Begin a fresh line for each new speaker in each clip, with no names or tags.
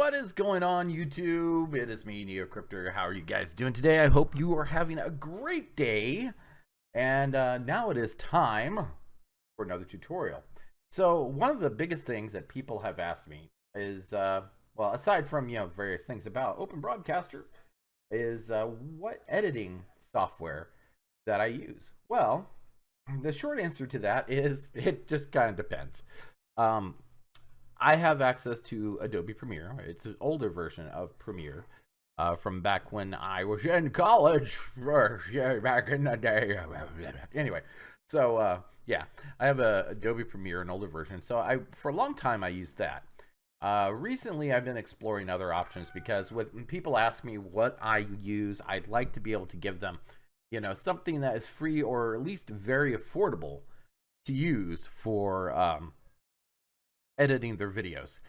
What is going on, YouTube? It is me, NeoCryptor. How are you guys doing today? I hope you are having a great day. And now it is time for another tutorial. So one of the biggest things that people have asked me is, well, aside from, various things about Open Broadcaster, is what editing software that I use. Well, the short answer to that is it just kind of depends. I have access to Adobe Premiere. It's an older version of Premiere from back when I was in college, back in the day. Anyway, so yeah, I have a Adobe Premiere, an older version. So for a long time, I used that. Recently, I've been exploring other options because when people ask me what I use, I'd like to be able to give them, something that is free or at least very affordable to use for editing their videos.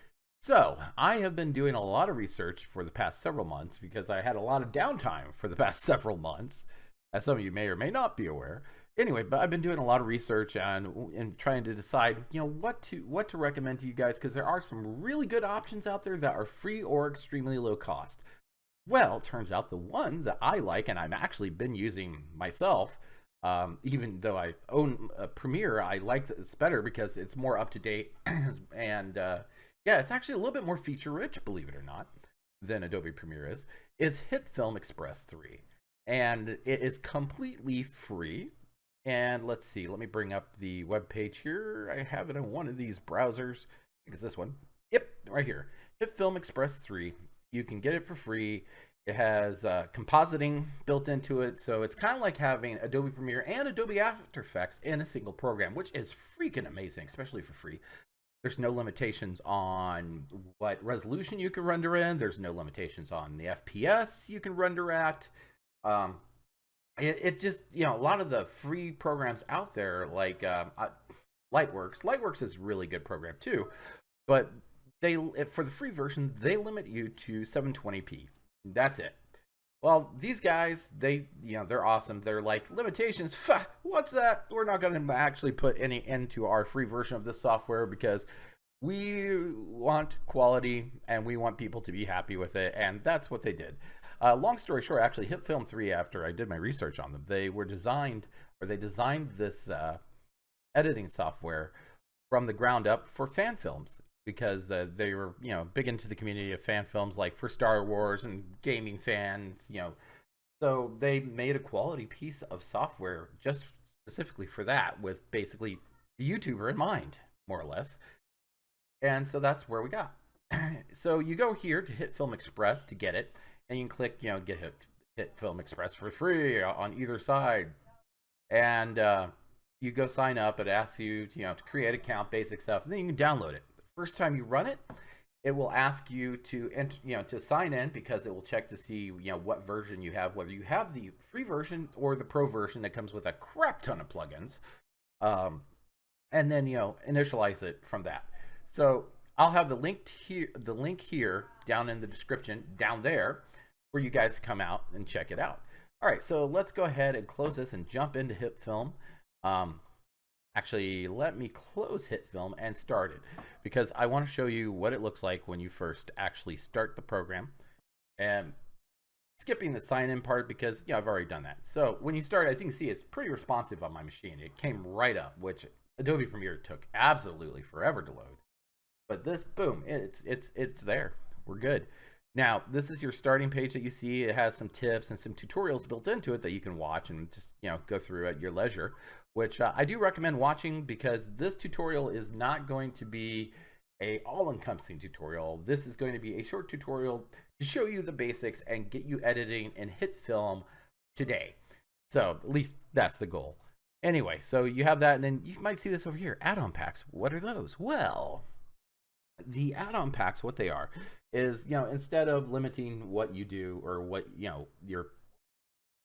So I have been doing a lot of research for the past several months because I had a lot of downtime for the past several months, as some of you may or may not be aware. Anyway, but I've been doing a lot of research and trying to decide, what to recommend to you guys, because there are some really good options out there that are free or extremely low cost. Well, it turns out the one that I like, and I've actually been using myself, even though I own a Premiere, I like this better because it's more up to date and yeah, it's actually a little bit more feature rich, believe it or not, than Adobe Premiere is HitFilm Express 3. And it is completely free. And let's see, let me bring up the web page here. I have it in one of these browsers. I think it's this one. Yep, right here. HitFilm Express 3. You can get it for free. It has compositing built into it, so it's kind of like having Adobe Premiere and Adobe After Effects in a single program, which is freaking amazing, especially for free. There's no limitations on what resolution you can render in. There's no limitations on the FPS you can render at. It just, a lot of the free programs out there, like Lightworks is a really good program too, but for the free version, they limit you to 720p. That's it. Well, these guys, they're awesome. They're like, limitations, what's that? We're not going to actually put any into our free version of this software because we want quality and we want people to be happy with it, and that's what they did. Long story short, actually, HitFilm 3, after I did my research on them, they designed this editing software from the ground up for fan films, because they were, big into the community of fan films, like for Star Wars and gaming fans, So they made a quality piece of software just specifically for that, with basically the YouTuber in mind, more or less. And so that's where we got. So you go here to HitFilm Express to get it, and you can click, get HitFilm Express for free on either side. And you go sign up. It asks you, to create an account, basic stuff, and then you can download it. First time you run it, it will ask you to to sign in, because it will check to see what version you have, whether you have the free version or the pro version that comes with a crap ton of plugins, and then initialize it from that. So I'll have the link here down in the description down there for you guys to come out and check it out. All right, so let's go ahead and close this and jump into HitFilm. Actually, let me close HitFilm and start it, because I want to show you what it looks like when you first actually start the program. And skipping the sign-in part because I've already done that. So when you start, as you can see, it's pretty responsive on my machine. It came right up, which Adobe Premiere took absolutely forever to load. But this, boom, it's there. We're good. Now, this is your starting page that you see. It has some tips and some tutorials built into it that you can watch and just, go through at your leisure, which I do recommend watching, because this tutorial is not going to be a all-encompassing tutorial. This is going to be a short tutorial to show you the basics and get you editing in HitFilm today. So at least that's the goal. Anyway, so you have that, and then you might see this over here, add-on packs. What are those? Well, the add-on packs, what they are is, instead of limiting what you do or what, your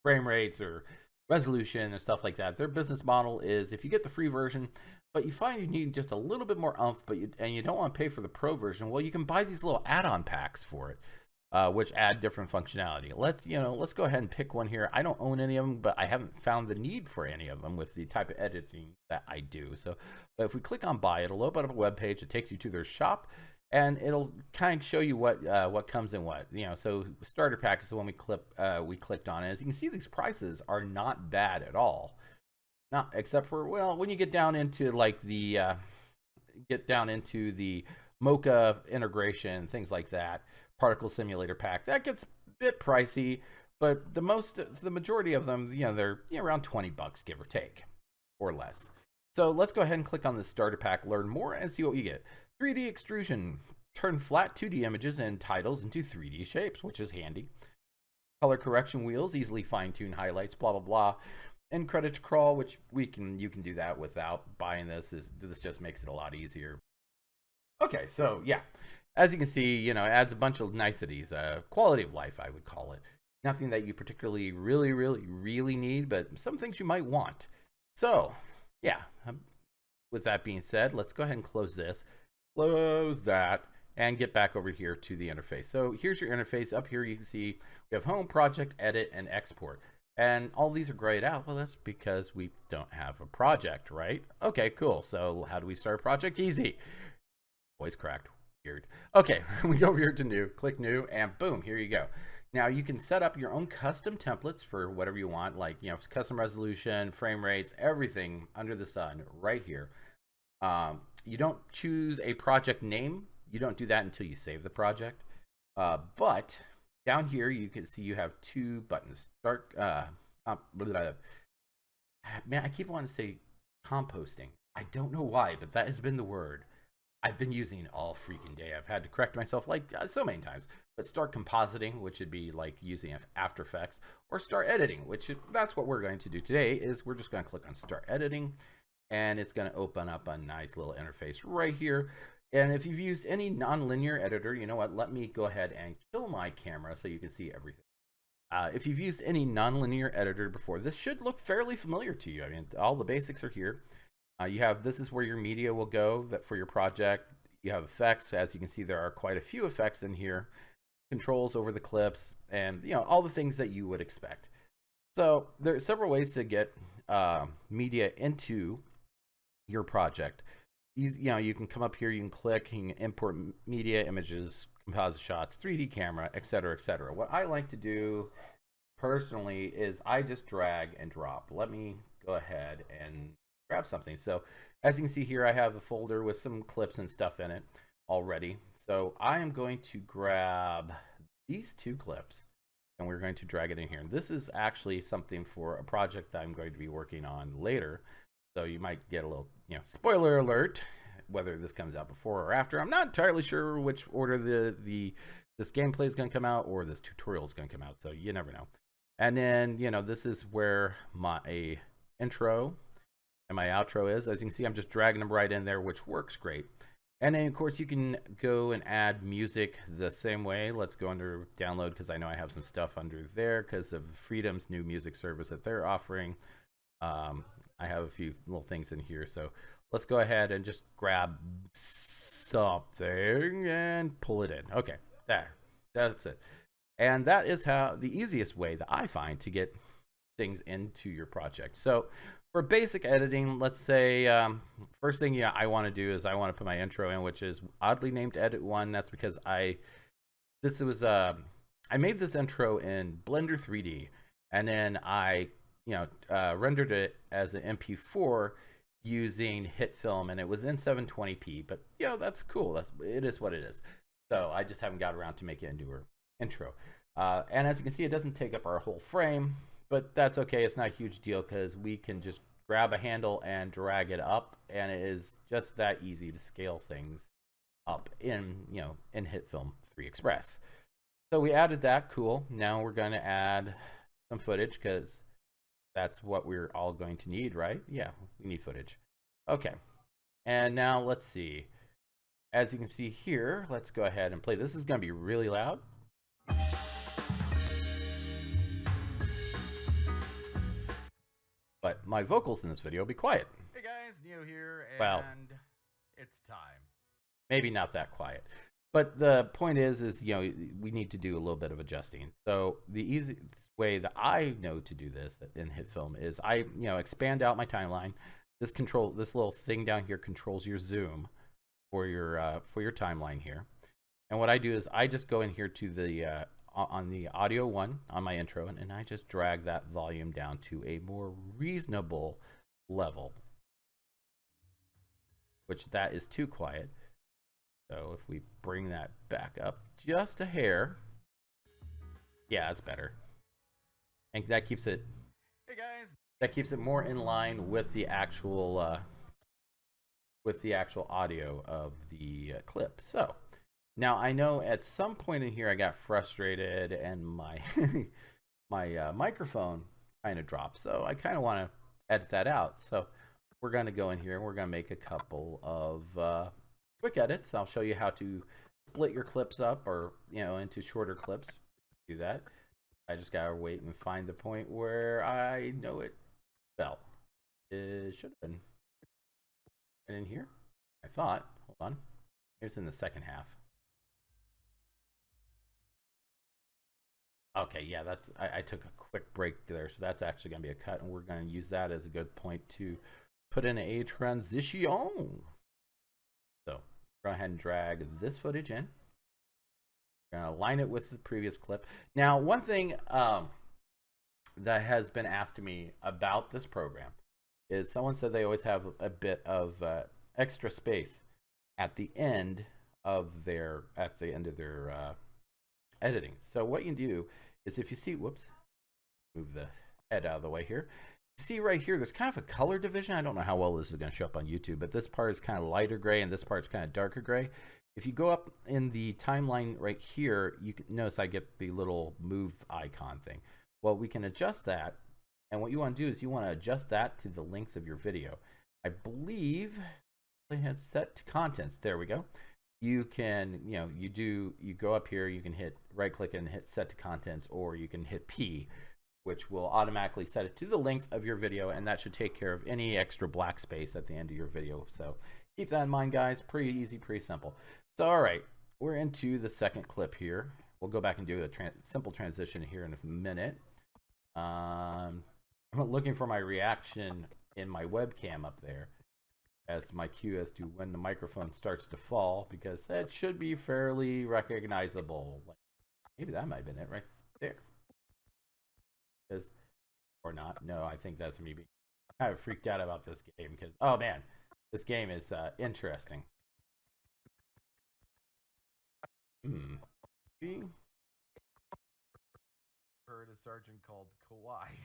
frame rates or resolution and stuff like that, their business model is, if you get the free version, but you find you need just a little bit more oomph, and you don't want to pay for the pro version, well, you can buy these little add-on packs for it, which add different functionality. Let's go ahead and pick one here. I don't own any of them, but I haven't found the need for any of them with the type of editing that I do. So, but if we click on buy, it'll open up a web page that takes you to their shop, and it'll kind of show you what comes in what. So starter pack is the one we clicked on. And as you can see, these prices are not bad at all. Not except for, well, when you get down into like the Mocha integration, things like that, particle simulator pack, that gets a bit pricey. But the majority of them, they're around 20 bucks, give or take, or less. So let's go ahead and click on the starter pack, learn more, and see what you get. 3D extrusion, turn flat 2D images and titles into 3D shapes, which is handy. Color correction wheels, easily fine-tune highlights, blah blah blah. And credit to crawl, which you can do that without buying this. This just makes it a lot easier. Okay, so yeah, as you can see, it adds a bunch of niceties, quality of life, I would call it. Nothing that you particularly really need, but some things you might want. So yeah, with that being said, let's go ahead and close this, close that, and get back over here to the interface. So here's your interface. Up here you can see we have home, project, edit, and export. And all these are grayed out. Well, that's because we don't have a project, right? Okay, cool. So how do we start a project? Easy. Voice cracked. Weird. Okay, we go over here to new, click new, and boom, here you go. Now you can set up your own custom templates for whatever you want, like custom resolution, frame rates, everything under the sun right here. You don't choose a project name. You don't do that until you save the project. But down here you can see you have two buttons. Start. Man, I keep wanting to say composting. I don't know why, but that has been the word I've been using all freaking day. I've had to correct myself like so many times. But start compositing, which would be like using After Effects, or start editing, that's what we're going to do today. Is we're just going to click on start editing, and it's going to open up a nice little interface right here. And if you've used any non-linear editor, you know what? Let me go ahead and kill my camera so you can see everything. If you've used any non-linear editor before, this should look fairly familiar to you. I mean, all the basics are here. This is where your media will go for your project. You have effects. As you can see, there are quite a few effects in here. Controls over the clips, and all the things that you would expect. So there are several ways to get media into your project. You can come up here, you can click, you can import media, images, composite shots, 3D camera, etc., etc. What I like to do personally is I just drag and drop. Let me go ahead and grab something. So as you can see here, I have a folder with some clips and stuff in it already. So I am going to grab these two clips and we're going to drag it in here. And this is actually something for a project that I'm going to be working on later. So you might get a little, spoiler alert, whether this comes out before or after. I'm not entirely sure which order this gameplay is going to come out or this tutorial is going to come out. So you never know. And then, this is where my intro and my outro is. As you can see, I'm just dragging them right in there, which works great. And then, of course, you can go and add music the same way. Let's go under download because I know I have some stuff under there because of Freedom's new music service that they're offering. I have a few little things in here. So let's go ahead and just grab something and pull it in. Okay, that's it. And that is the easiest way that I find to get things into your project. So for basic editing, let's say first thing I want to do is I want to put my intro in, which is oddly named Edit 1. That's because I made this intro in Blender 3D, and then I rendered it as an MP4 using HitFilm, and it was in 720p. But that's cool. It is what it is. So I just haven't got around to make it into our intro. And as you can see, it doesn't take up our whole frame. But that's okay. It's not a huge deal because we can just grab a handle and drag it up, and it is just that easy to scale things up in HitFilm 3 Express. So we added that. Cool. Now we're going to add some footage because that's what we're all going to need, right? Yeah, we need footage. Okay. And now let's see. As you can see here, let's go ahead and play. This is going to be really loud. But my vocals in this video will be quiet. Hey guys, Neo here, and it's time. Maybe not that quiet. But the point is we need to do a little bit of adjusting. So the easiest way that I know to do this in HitFilm is I expand out my timeline. This little thing down here controls your zoom. for your timeline here. And what I do is I just go in here to the on the audio one on my intro, and I just drag that volume down to a more reasonable level, which that is too quiet. So if we bring that back up just a hair, yeah, it's better. And that keeps it, hey guys, that keeps it more in line with the actual audio of the clip. So now I know at some point in here I got frustrated and my my microphone kind of dropped. So I kind of want to edit that out. So we're going to go in here and we're going to make a couple of quick edits. I'll show you how to split your clips up, or into shorter clips. Do that. I just gotta wait and find the point where I know it fell. It should have been in here, I thought. Hold on. It was in the second half. Okay, yeah, that's I took a quick break there, so that's actually gonna be a cut, and we're gonna use that as a good point to put in a transition. So go ahead and drag this footage in. We're gonna align it with the previous clip. Now, one thing that has been asked to me about this program is someone said they always have a bit of extra space at the end of their editing. So what you can do is, if you see, whoops, move the head out of the way here. You see right here, there's kind of a color division. I don't know how well this is going to show up on YouTube, but this part is kind of lighter gray and this part is kind of darker gray. If you go up in the timeline right here, you can notice I get the little move icon thing. Well, we can adjust that, and what you want to do is you want to adjust that to the length of your video. I believe it has set to contents. There we go. You can, you go up here, you can hit right click and hit set to contents, or you can hit P, which will automatically set it to the length of your video, and that should take care of any extra black space at the end of your video. So keep that in mind, guys. Pretty easy, pretty simple. So, all right, we're into the second clip here. We'll go back and do a simple transition here in a minute. I'm looking for my reaction in my webcam up there as my cue as to when the microphone starts to fall, because that should be fairly recognizable. Like, maybe that might have been it right there. Or not. No, I think that's me being kind of freaked out about this game because, oh man, this game is interesting. Heard a sergeant called Kawaii.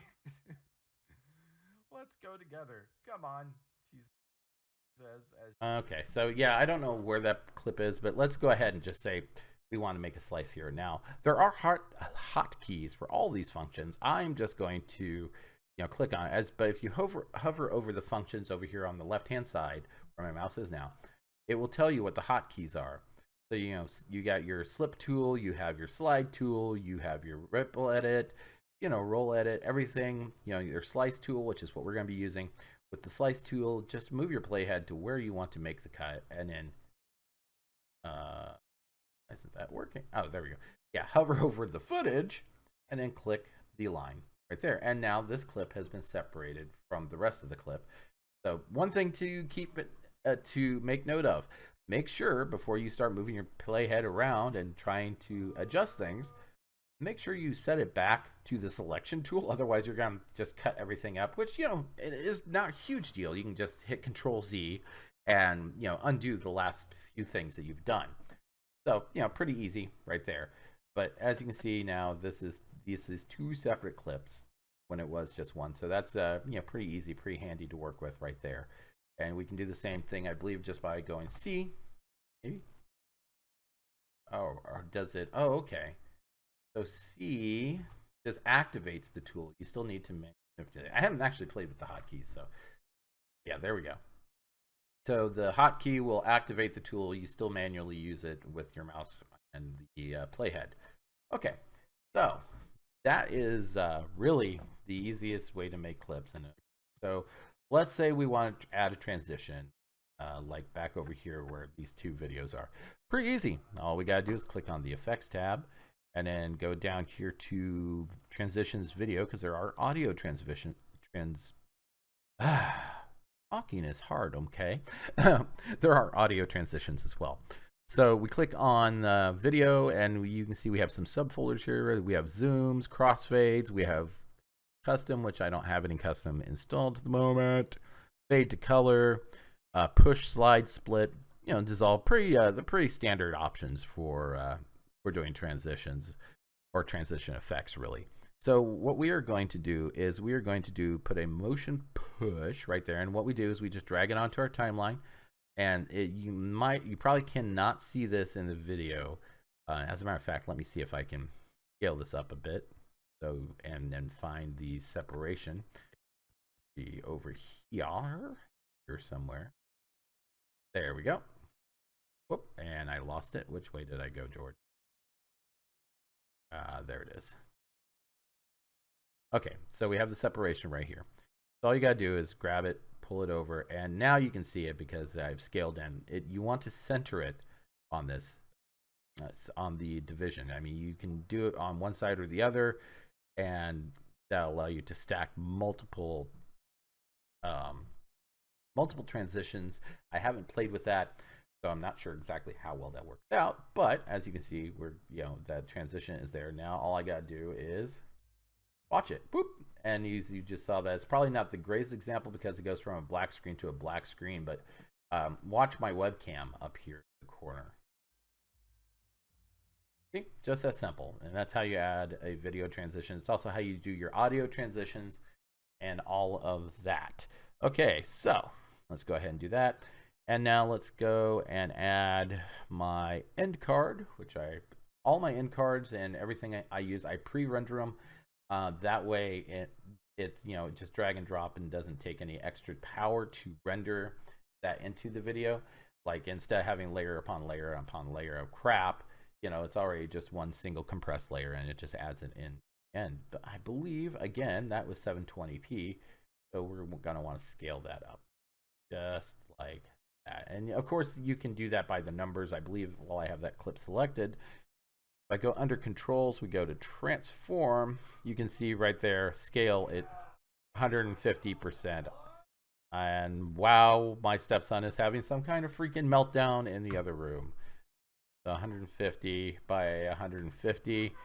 Let's go together. Come on, she says. Okay, so yeah, I don't know where that clip is, but let's go ahead and just say we want to make a slice here. Now, there are hotkeys for all these functions. I'm just going to click on it. But if you hover over the functions over here on the left-hand side, where my mouse is now, it will tell you what the hotkeys are. So, you got your slip tool, you have your slide tool, you have your ripple edit, roll edit, everything, your slice tool, which is what we're going to be using. With the slice tool, just move your playhead to where you want to make the cut, and then, isn't that working? Oh, there we go. Yeah, hover over the footage, and then click the line right there. And now this clip has been separated from the rest of the clip. So one thing to keep it, to make note of, make sure before you start moving your playhead around and trying to adjust things, make sure you set it back to the selection tool. Otherwise, you're going to just cut everything up, which, it is not a huge deal. You can just hit Control Z and, undo the last few things that you've done. So, pretty easy right there. But as you can see now, this is two separate clips when it was just one. So that's, pretty easy, pretty handy to work with right there. And we can do the same thing, I believe, just by going C, maybe. Oh, or does it? Oh, okay. So C just activates the tool. You still need to manipulate. I haven't actually played with the hotkeys, so yeah, there we go. So the hotkey will activate the tool. You still manually use it with your mouse and the playhead. Okay, so that is really the easiest way to make clips in it. So let's say we want to add a transition, like back over here where these two videos are. Pretty easy. All we got to do is click on the Effects tab, and then go down here to Transitions Video, because there are audio talking is hard, okay? There are audio transitions as well. So we click on video, and you can see we have some subfolders here. We have zooms, crossfades, we have custom, which I don't have any custom installed at the moment. Fade to color, push, slide, split, dissolve. The pretty standard options for doing transitions or transition effects, really. So what we are going to do is put a motion push right there, and what we do is we just drag it onto our timeline. And you probably cannot see this in the video. As a matter of fact, let me see if I can scale this up a bit. So, and then find the separation. Be over here somewhere. There we go. Whoop, and I lost it. Which way did I go, George? There it is. Okay, so we have the separation right here. So all you gotta do is grab it, pull it over, and now you can see it because I've scaled in it. You want to center it on this, on the division. I mean, you can do it on one side or the other, and that'll allow you to stack multiple transitions. I haven't played with that, so I'm not sure exactly how well that worked out. But as you can see, that transition is there. Now all I gotta do is watch it. Boop. And you just saw that. It's probably not the greatest example because it goes from a black screen to a black screen, but watch my webcam up here in the corner. See? Just that simple. And that's how you add a video transition. It's also how you do your audio transitions and all of that. Okay, so let's go ahead and do that. And now let's go and add my end card, which all my end cards and everything I use, I pre-render them. That way it's just drag and drop and doesn't take any extra power to render that into the video. Like instead of having layer upon layer upon layer of crap, it's already just one single compressed layer and it just adds it in. And I believe again that was 720p, so we're gonna want to scale that up just like that. And of course you can do that by the numbers. I believe while I have that clip selected, if I go under controls, we go to transform, you can see right there, scale, it's 150%. And wow, my stepson is having some kind of freaking meltdown in the other room. So 150 by 150,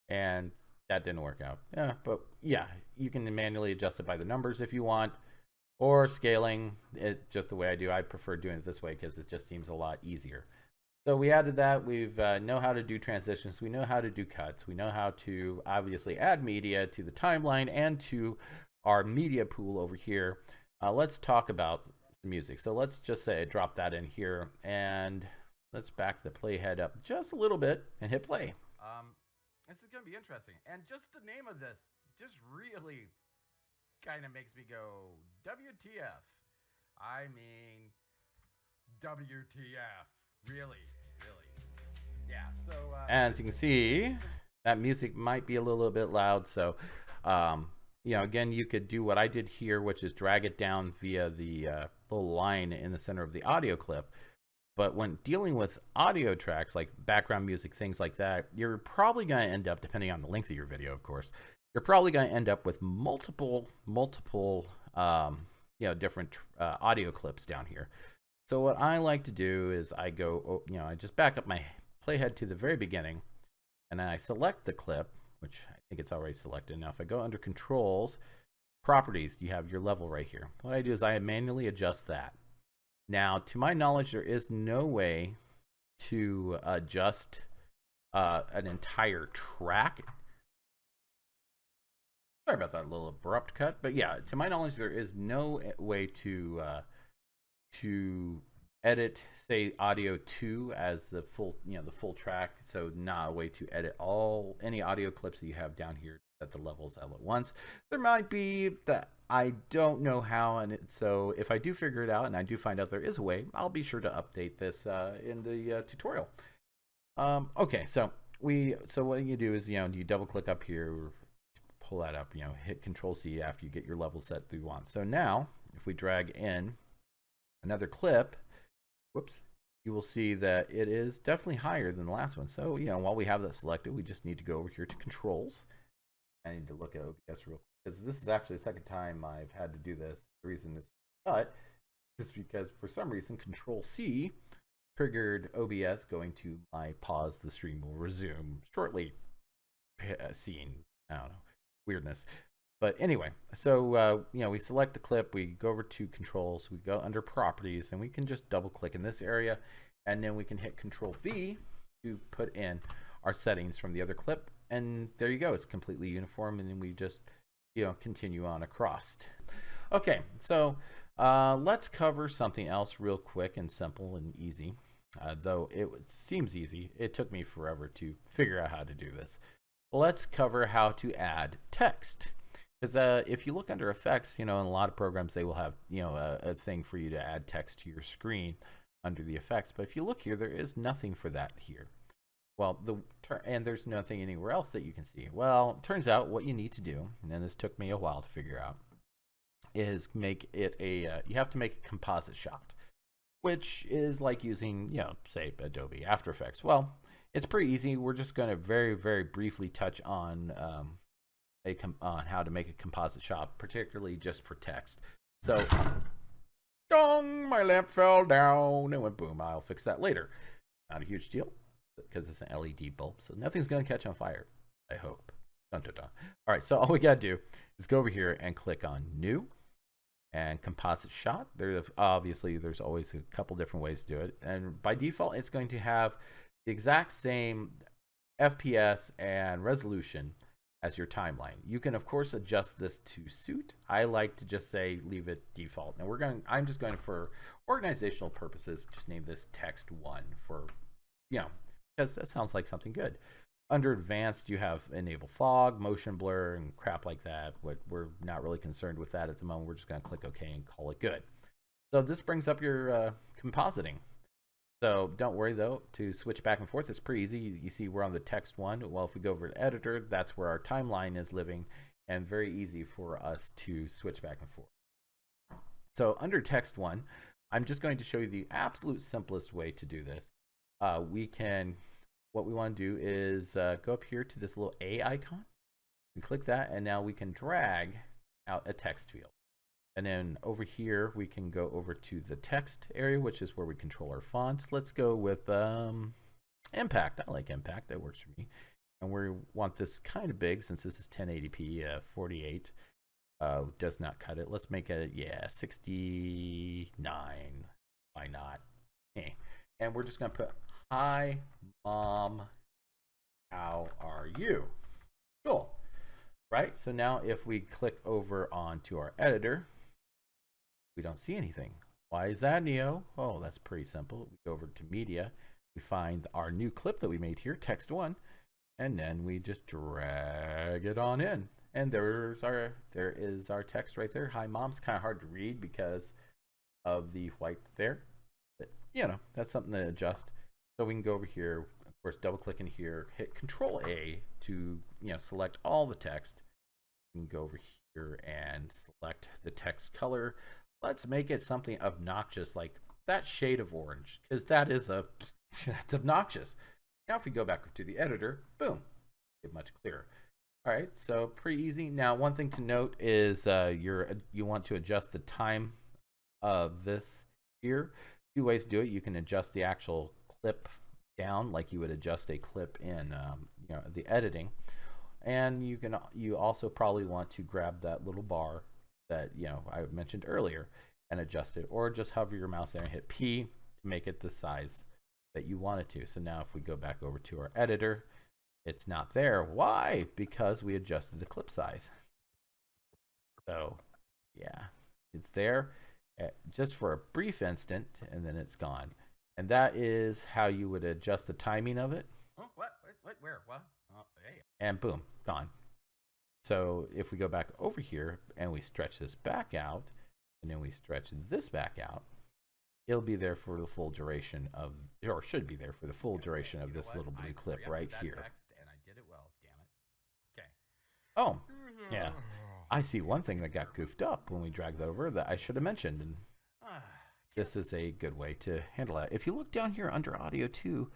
and that didn't work out. Yeah, but yeah, you can manually adjust it by the numbers if you want, or scaling it just the way I do. I prefer doing it this way because it just seems a lot easier. So we added that. We've know how to do transitions. We know how to do cuts. We know how to obviously add media to the timeline and to our media pool over here. Let's talk about the music. So let's just say I drop that in here, and let's back the playhead up just a little bit and hit play. This is going to be interesting. And just the name of this just really kind of makes me go, WTF. I mean, WTF. Really. Yeah, so as you can see, that music might be a little bit loud, so again, you could do what I did here, which is drag it down via the little line in the center of the audio clip. But when dealing with audio tracks like background music, things like that, you're probably going to end up, depending on the length of your video, of course, you're probably going to end up with multiple different audio clips down here. So what I like to do is I go, I just back up my playhead to the very beginning, and then I select the clip, which I think it's already selected. Now if I go under controls, properties, you have your level right here. What I do is I manually adjust that. Now to my knowledge, there is no way to adjust an entire track. Sorry about that little abrupt cut, but yeah, to my knowledge, there is no way to edit, say, audio 2 as the full, the full track. So not a way to edit any audio clips that you have down here at the levels all at once. There might be that. I don't know how, so if I do figure it out and I do find out there is a way, I'll be sure to update this in the tutorial. Okay, so what you do is you double click up here, pull that up, hit Control C after you get your level set that you want. So now if we drag in another clip, whoops, you will see that it is definitely higher than the last one. So while we have that selected, we just need to go over here to controls. I need to look at OBS real quick, because this is actually the second time I've had to do this. The reason it's cut is because for some reason Control C triggered OBS going to my pause the stream will resume shortly scene. I don't know, weirdness. But anyway, so we select the clip, we go over to controls, we go under properties, and we can just double click in this area, and then we can hit Control V to put in our settings from the other clip, and there you go. It's completely uniform, and then we just continue on across. Okay, so let's cover something else real quick and simple and easy. Though it seems easy, it took me forever to figure out how to do this. Let's cover how to add text. Because if you look under effects, in a lot of programs, they will have, a thing for you to add text to your screen under the effects. But if you look here, there is nothing for that here. Well, and there's nothing anywhere else that you can see. Well, it turns out what you need to do, and this took me a while to figure out, is make it you have to make a composite shot, which is like using, say Adobe After Effects. Well, it's pretty easy. We're just going to very, very briefly touch on on how to make a composite shot, particularly just for text. So, dong, my lamp fell down and went boom. I'll fix that later. Not a huge deal because it's an LED bulb, so nothing's going to catch on fire, I hope. Dun, dun, dun. All right, so all we got to do is go over here and click on New and Composite Shot. Obviously, there's always a couple different ways to do it, and by default, it's going to have the exact same FPS and resolution as your timeline. You can of course adjust this to suit. I like to just say leave it default. Now I'm just going to, for organizational purposes, just name this text 1 for, because that sounds like something good. Under advanced, you have enable fog, motion blur, and crap like that. We're not really concerned with that at the moment. We're just going to click OK and call it good. So this brings up your compositing. So don't worry though, to switch back and forth, it's pretty easy. You see we're on the text 1. Well, if we go over to editor, that's where our timeline is living, and very easy for us to switch back and forth. So under text 1, I'm just going to show you the absolute simplest way to do this. What we want to do is go up here to this little A icon. We click that, and now we can drag out a text field. And then over here, we can go over to the text area, which is where we control our fonts. Let's go with Impact. I like Impact. That works for me. And we want this kind of big, since this is 1080p, 48 does not cut it. Let's make it, 69. Why not? Okay. And we're just going to put, "Hi, Mom. How are you?" Cool. Right? So now if we click over onto our editor, we don't see anything. Why is that, Neo? Oh, that's pretty simple. We go over to media, we find our new clip that we made here, text 1, and then we just drag it on in. And there is our text right there. Hi, Mom's kind of hard to read because of the white there. But, that's something to adjust. So we can go over here, of course, double click in here, hit Control A to select all the text. We can go over here and select the text color. Let's make it something obnoxious, like that shade of orange, because that's obnoxious. Now if we go back to the editor, boom, get much clearer. All right, so pretty easy. Now one thing to note is you want to adjust the time of this here. 2 ways to do it. You can adjust the actual clip down like you would adjust a clip in the editing, and you also probably want to grab that little bar that I mentioned earlier and adjust it, or just hover your mouse there and hit P to make it the size that you want it to. So now if we go back over to our editor, it's not there. Why? Because we adjusted the clip size. So yeah, it's there just for a brief instant, and then it's gone. And that is how you would adjust the timing of it. Oh, what? Where? What? Oh, hey. And boom, gone. So if we go back over here and we stretch this back out, and then we stretch this back out, it'll be there for the full duration of, or should be there for the full duration of this little blue clip right here. And I did it well, damn it. Okay. Oh, yeah. I see one thing that got goofed up when we dragged that over that I should have mentioned, and this is a good way to handle that. If you look down here under Audio 2,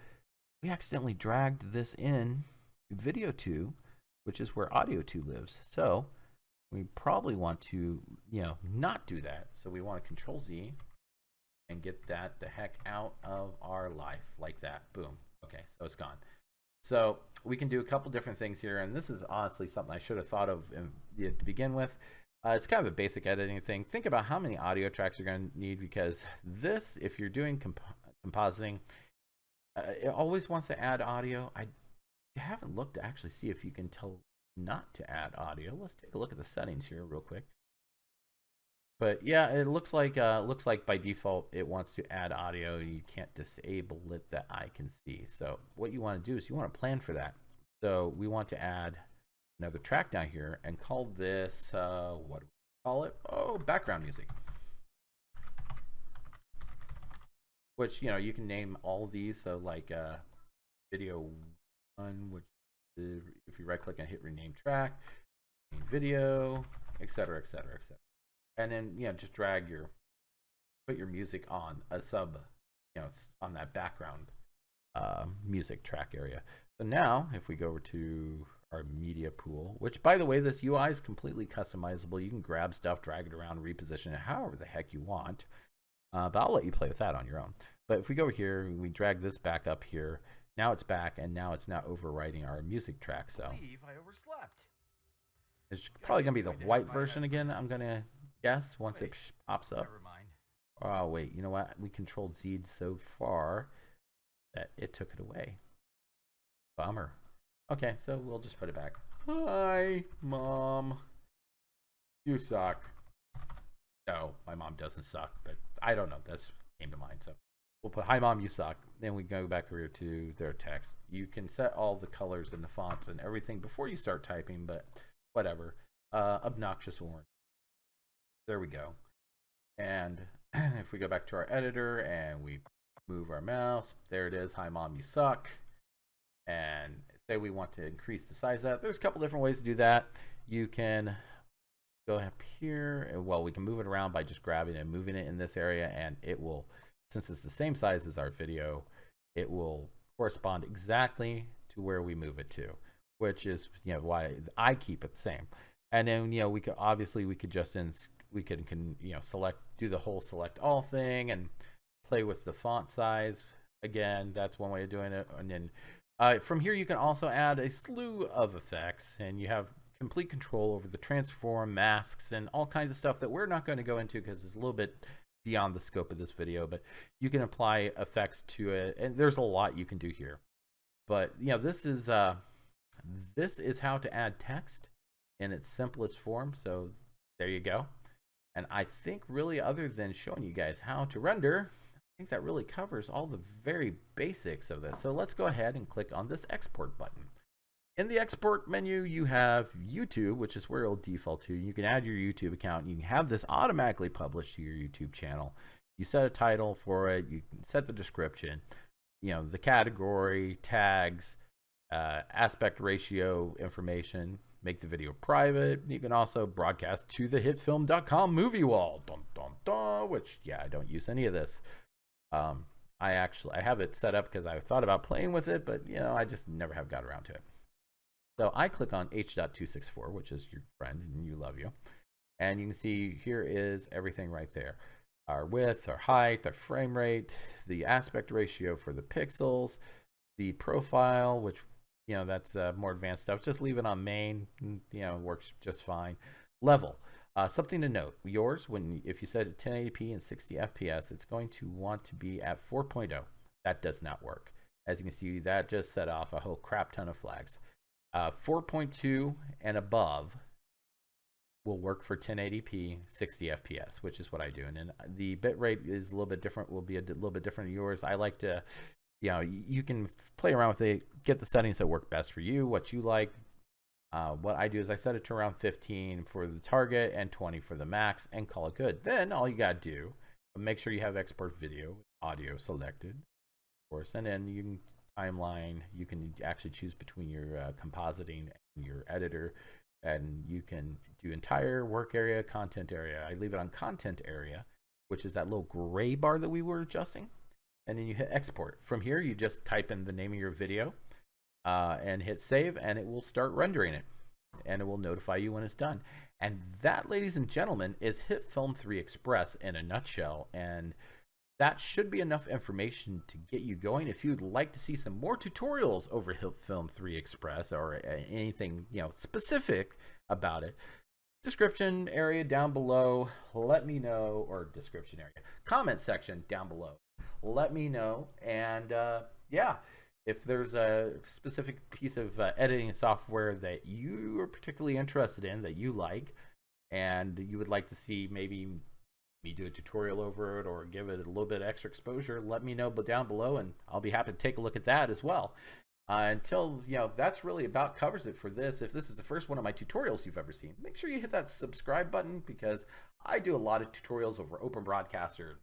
we accidentally dragged this in to Video 2, which is where Audio 2 lives. So we probably want to, not do that. So we want to Control Z, get that the heck out of our life like that. Boom. Okay, so it's gone. So we can do a couple different things here, and this is honestly something I should have thought of to begin with. It's kind of a basic editing thing. Think about how many audio tracks you're going to need, because this, if you're doing compositing, it always wants to add audio. I haven't looked to actually see if you can tell not to add audio. Let's take a look at the settings here real quick. But yeah, it looks like by default it wants to add audio. You can't disable it that I can see. So what you want to do is you want to plan for that. So we want to add another track down here and call this what do we call it? Oh, background music. Which, you know, you can name all of these. So like video 1, which is, if you right click and hit rename track, rename video, etc., etc., etc. And then, you know, just drag put your music on a sub, you know, on that background music track area. So now if we go over to our media pool, which by the way, this UI is completely customizable. You can grab stuff, drag it around, reposition it however the heck you want. But I'll let you play with that on your own. But if we go here, we drag this back up here. Now it's back, and now it's not overwriting our music track. So
I overslept.
It's probably gonna be the white version again. I'm gonna guess once it pops up.
Never mind.
Oh wait, you know what? We controlled Z'd so far that it took it away. Bummer. Okay, so we'll just put it back. Hi, Mom. You suck. No, my mom doesn't suck, but I don't know. That's came to mind. So we'll put hi, Mom, you suck. Then we go back here to their text. You can set all the colors and the fonts and everything before you start typing, but whatever. Obnoxious orange. There we go. And if we go back to our editor and we move our mouse, there it is. Hi, Mom, you suck. And say we want to increase the size of that. There's a couple different ways to do that. You can go up here, and well, we can move it around by just grabbing it and moving it in this area, and it will, since it's the same size as our video, it will correspond exactly to where we move it to, which is, you know, why I keep it the same. And then, you know, we could obviously we could just you know, do the whole select all thing and play with the font size. Again, that's one way of doing it. And then from here you can also add a slew of effects, and you have complete control over the transform, masks, and all kinds of stuff that we're not going to go into because it's a little bit beyond the scope of this video. But you can apply effects to it, and there's a lot you can do here. But you know, this is how to add text in its simplest form. So there you go. And I think really, other than showing you guys how to render, I think that really covers all the very basics of this. So let's go ahead and click on this export button. In the export menu, you have YouTube, which is where it'll default to. You can add your YouTube account. You can have this automatically published to your YouTube channel. You set a title for it. You can set the description, you know, the category, tags, aspect ratio information. Make the video private. You can also broadcast to the HitFilm.com movie wall, dun, dun, dun, which, yeah, I don't use any of this. I have it set up because I thought about playing with it, but, you know, I just never have got around to it. So I click on H.264, which is your friend and you love you. And you can see here is everything right there. Our width, our height, our frame rate, the aspect ratio for the pixels, the profile, which, you know, that's more advanced stuff. Just leave it on main, you know, works just fine. Level, something to note, yours, if you set it 1080p and 60 FPS, it's going to want to be at 4.0. That does not work. As you can see, that just set off a whole crap ton of flags. 4.2 and above will work for 1080p 60 FPS, which is what I do. And then the bitrate is a little bit different, will be a little bit different than yours. I like to, you know, you can play around with it, get the settings that work best for you, what you like. What I do is I set it to around 15 for the target and 20 for the max, and call it good. Then all you got to do, make sure you have export video, audio selected, of course, and then you can timeline. You can actually choose between your compositing and your editor, and you can do entire work area, content area. I leave it on content area, which is that little gray bar that we were adjusting. And then you hit export. From here, you just type in the name of your video and hit save, and it will start rendering it. And it will notify you when it's done. And that, ladies and gentlemen, is HitFilm 3 Express in a nutshell. And that should be enough information to get you going. If you'd like to see some more tutorials over HitFilm 3 Express or anything, you know, specific about it, description area down below, let me know, or description area, comment section down below, let me know. And yeah, if there's a specific piece of editing software that you are particularly interested in, that you like, and you would like to see maybe me do a tutorial over it or give it a little bit of extra exposure, let me know down below, and I'll be happy to take a look at that as well. Until, you know, that's really about covers it for this. If this is the first one of my tutorials you've ever seen, make sure you hit that subscribe button, because I do a lot of tutorials over Open Broadcaster.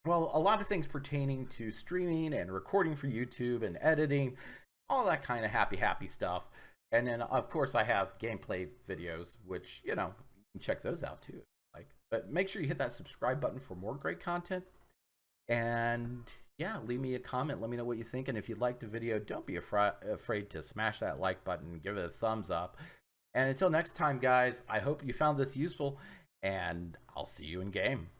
Well, a lot of things pertaining to streaming and recording for YouTube and editing, all that kind of happy stuff. And then, of course, I have gameplay videos, which, you know, you can check those out too. But make sure you hit that subscribe button for more great content. And yeah, leave me a comment. Let me know what you think. And if you liked the video, don't be afraid to smash that like button. Give it a thumbs up. And until next time, guys, I hope you found this useful. And I'll see you in game.